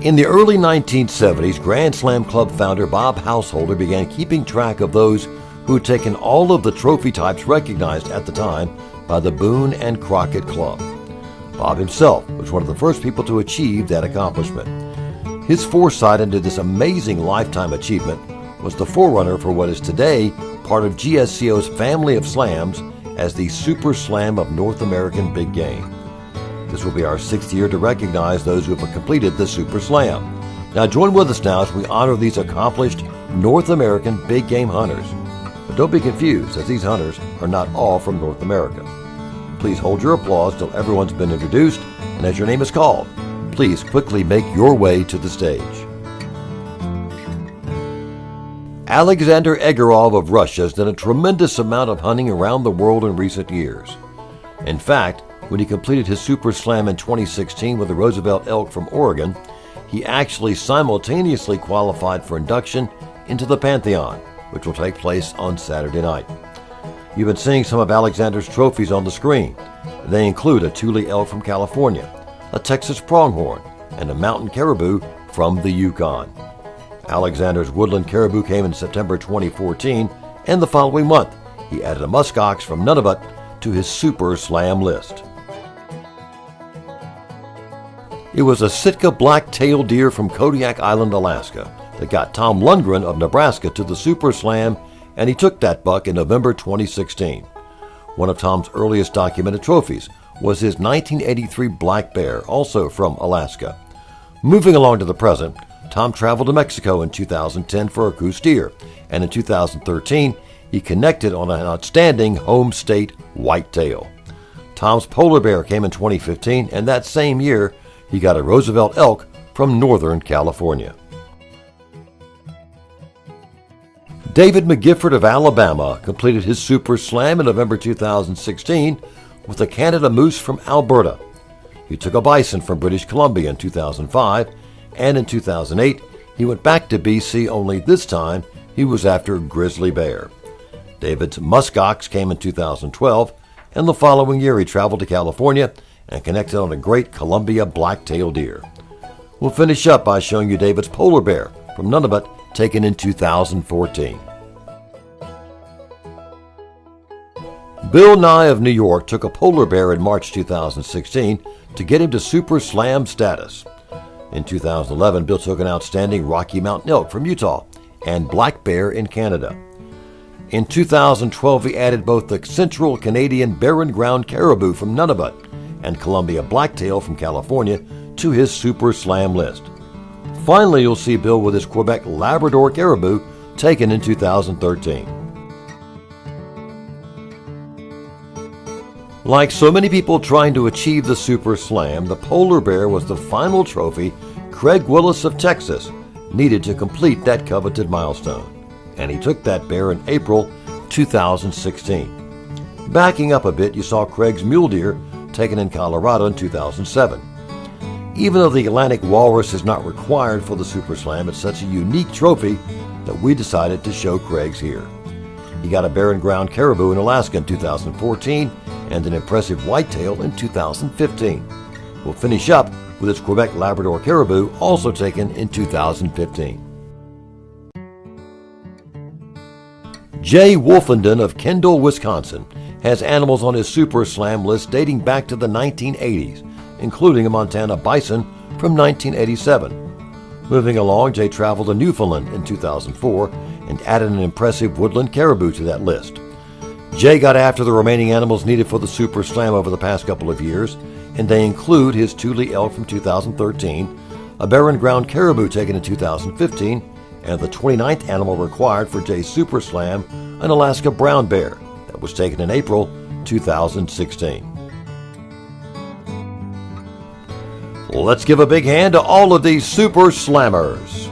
In the early 1970s, Grand Slam Club founder Bob Householder began keeping track of those who had taken all of the trophy types recognized at the time by the Boone and Crockett Club. Bob himself was one of the first people to achieve that accomplishment. His foresight into this amazing lifetime achievement was the forerunner for what is today part of GSCO's family of slams as the Super Slam of North American Big Game. This will be our 6th year to recognize those who have completed the Super Slam. Now join with us now as we honor these accomplished North American big game hunters. But don't be confused, as these hunters are not all from North America. Please hold your applause till everyone's been introduced, and as your name is called, please quickly make your way to the stage. Alexander Egorov of Russia has done a tremendous amount of hunting around the world in recent years. In fact, when he completed his Super Slam in 2016 with the Roosevelt elk from Oregon, he actually simultaneously qualified for induction into the Pantheon, which will take place on Saturday night. You've been seeing some of Alexander's trophies on the screen. They include a Thule elk from California, a Texas pronghorn, and a mountain caribou from the Yukon. Alexander's woodland caribou came in September 2014, and the following month, he added a muskox from Nunavut to his Super Slam list. It was a Sitka black-tailed deer from Kodiak Island, Alaska, that got Tom Lundgren of Nebraska to the Super Slam, and he took that buck in November 2016. One of Tom's earliest documented trophies was his 1983 black bear, also from Alaska. Moving along to the present, Tom traveled to Mexico in 2010 for a Coues deer, and in 2013, he connected on an outstanding home state whitetail. Tom's polar bear came in 2015, and that same year, he got a Roosevelt elk from Northern California. David McGifford of Alabama completed his Super Slam in November 2016 with a Canada moose from Alberta. He took a bison from British Columbia in 2005, and in 2008 he went back to BC, only this time he was after grizzly bear. David's muskox came in 2012, and the following year he traveled to California and connected on a great Columbia black-tailed deer. We'll finish up by showing you David's polar bear from Nunavut, taken in 2014. Bill Nye of New York took a polar bear in March 2016 to get him to Super Slam status. In 2011, Bill took an outstanding Rocky Mountain elk from Utah and black bear in Canada. In 2012, he added both the Central Canadian Barren Ground caribou from Nunavut and Columbia blacktail from California to his Super Slam list. Finally, you'll see Bill with his Quebec Labrador caribou taken in 2013. Like so many people trying to achieve the Super Slam, the polar bear was the final trophy Craig Willis of Texas needed to complete that coveted milestone, and he took that bear in April 2016. Backing up a bit, you saw Craig's mule deer taken in Colorado in 2007. Even though the Atlantic walrus is not required for the Super Slam, it's such a unique trophy that we decided to show Craig's here. He got a barren ground caribou in Alaska in 2014 and an impressive whitetail in 2015. We'll finish up with its Quebec Labrador caribou, also taken in 2015. Jay Wolfenden of Kendall, Wisconsin, has animals on his Super Slam list dating back to the 1980s, including a Montana bison from 1987. Moving along, Jay traveled to Newfoundland in 2004 and added an impressive woodland caribou to that list. Jay got after the remaining animals needed for the Super Slam over the past couple of years, and they include his Thule elk from 2013, a barren ground caribou taken in 2015, and the 29th animal required for Jay's Super Slam, an Alaska brown bear that was taken in April 2016. Let's give a big hand to all of these Super Slammers.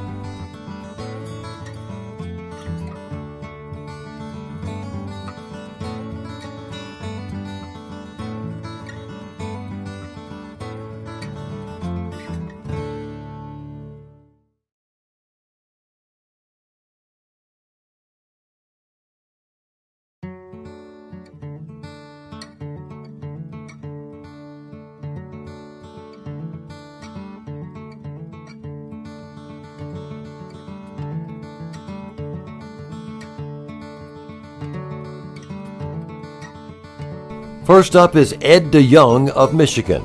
First up is Ed DeYoung of Michigan.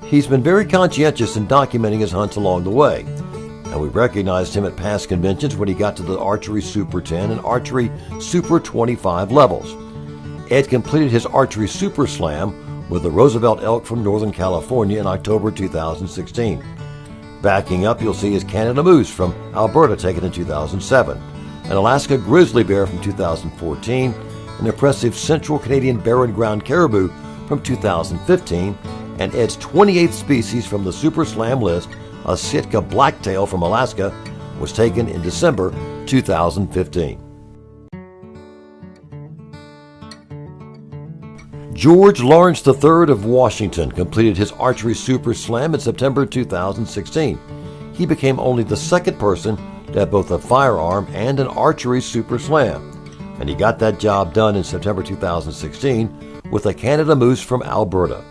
He's been very conscientious in documenting his hunts along the way, and we recognized him at past conventions when he got to the Archery Super 10 and Archery Super 25 levels. Ed completed his Archery Super Slam with the Roosevelt elk from Northern California in October 2016. Backing up, you'll see his Canada Moose from Alberta taken in 2007, an Alaska Grizzly Bear from 2014, an impressive Central Canadian Barren Ground Caribou from 2015, and Ed's 28th species from the Super Slam list, a Sitka Blacktail from Alaska, was taken in December 2015. George Lawrence III of Washington completed his Archery Super Slam in September 2016. He became only the second person to have both a firearm and an Archery Super Slam, and he got that job done in September 2016 with a Canada Moose from Alberta.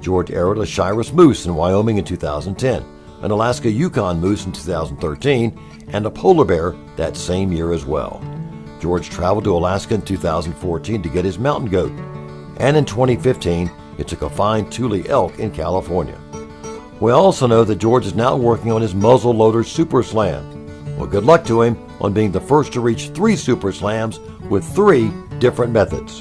George arrowed a Shiras Moose in Wyoming in 2010, an Alaska Yukon Moose in 2013, and a polar bear that same year as well. George traveled to Alaska in 2014 to get his mountain goat, and in 2015 it took a fine Thule elk in California. We also know that George is now working on his muzzle loader Super Slam. Well, good luck to him on being the first to reach 3 Super Slams with 3 different methods.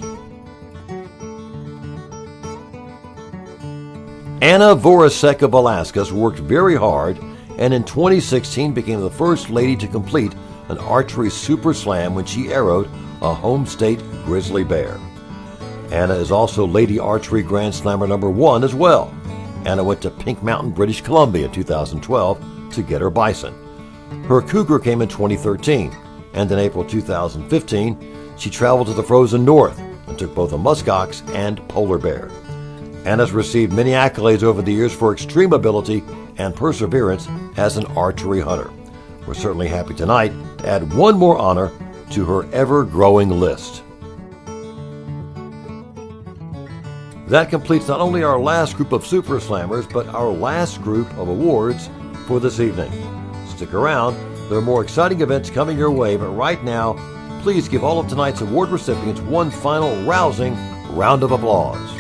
Anna Voracek of Alaska worked very hard and in 2016 became the first lady to complete an Archery Super Slam when she arrowed a home state grizzly bear. Anna is also Lady Archery Grand Slammer #1 as well. Anna went to Pink Mountain, British Columbia in 2012 to get her bison. Her cougar came in 2013, and in April 2015, she traveled to the frozen north and took both a muskox and polar bear. Anna's received many accolades over the years for extreme ability and perseverance as an archery hunter. We're certainly happy tonight to add one more honor to her ever-growing list. That completes not only our last group of Super Slammers, but our last group of awards for this evening. Stick around, there are more exciting events coming your way, but right now, please give all of tonight's award recipients one final rousing round of applause.